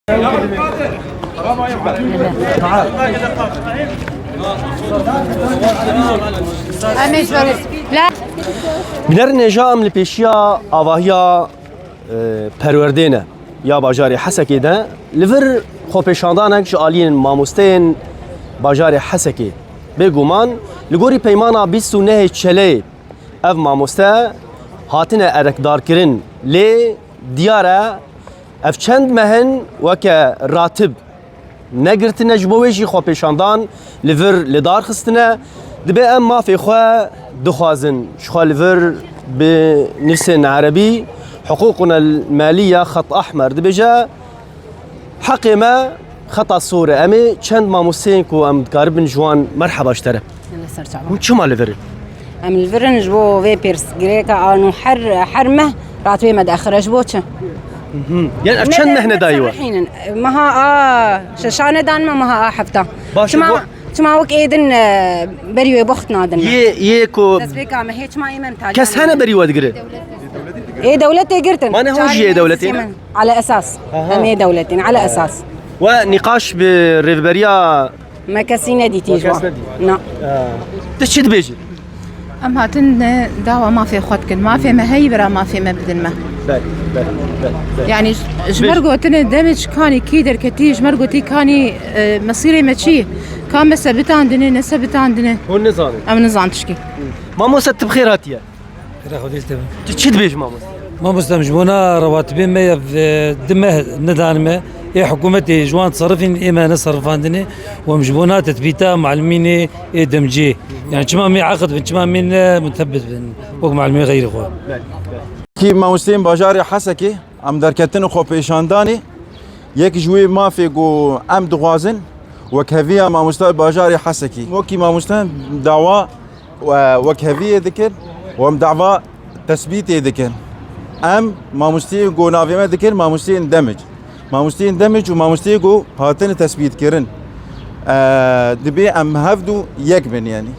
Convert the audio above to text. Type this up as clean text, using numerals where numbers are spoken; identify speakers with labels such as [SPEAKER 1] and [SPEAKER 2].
[SPEAKER 1] لا
[SPEAKER 2] بنرن جام لپیشیا آواهیا پروردینه یا باجاری حسکی ده لور خوپشاندانک جالین ماموستین باجاری حسکی بگومان لگوری پیمانا 29 چله اف ماموسته هاتنه ارکدار کرن لی دیاره اف چند مهن وک راتب نگرتنه جبویجی خوپشاندان لور لدار خستنه دبی ام ما في خواه دخوازن شخوال لفر بنفس عربي حقوقنا المالية خط أحمر دبجا حقي ما خطأ الصورة أمي چند ما موسينكو أم تقاربن جوان مرحبا اشترى شو ما لفر
[SPEAKER 1] ام الفرن جبو في بيرس جريكا انو حرمه راتوي مد اخر جبوتش
[SPEAKER 2] يعني أفشان مهنة دايوة
[SPEAKER 1] ما ها ششانة دان ما ها حفتا ما وك ايدن بريوي بخت نادن
[SPEAKER 2] يكو
[SPEAKER 1] تسبيكا ما هيك ما ايمن تاج
[SPEAKER 2] كاس هنا بريوة تقري
[SPEAKER 1] ايه دولتي قرتن
[SPEAKER 2] ما انا هوجي دولتين
[SPEAKER 1] على اساس ام دولتين على اساس
[SPEAKER 2] ونقاش بالريفبريا
[SPEAKER 1] ما كاسينا دي تيجوا نعم
[SPEAKER 2] تشد بيجي
[SPEAKER 3] ام هاتن دعوة ما في خدكن ما في مهيبرة ما في مبدل ما يعني جمرقو تني دمج كاني كيدر كتي جمرقو تي كاني مصيري ماشي كان بس ثبت عندنا نثبت عندنا
[SPEAKER 2] هو النظام
[SPEAKER 3] ام نظام تشكي
[SPEAKER 2] ماما ست بخيرات يا
[SPEAKER 4] راخذ تمام
[SPEAKER 2] تشد بيج ماما
[SPEAKER 4] ما مستمجبونا رواتبين ما في دمه ندانمه اي حكومتي جوان تصرفين اما نصرف عندنا ومجبونا تثبيتا معلمين اي دمجي يعني كما مي عقد كما من مثبت وك معلمين غير خو
[SPEAKER 5] کی ماموستین باجاری حسکی ام درکتن خو پیشاندانی یک جوی ما فی گو ام دغازن وکهویا ماموستای باجاری حسکی وکی ماموستان دعوا وکهویه دکر و ام دعوا تثبیتی دکر ام ماموستی گو ناویمه دکر ماموستین دمج و ماموستی گو هاتن تثبیت کرن دبی ام هفدو یک بن یعنی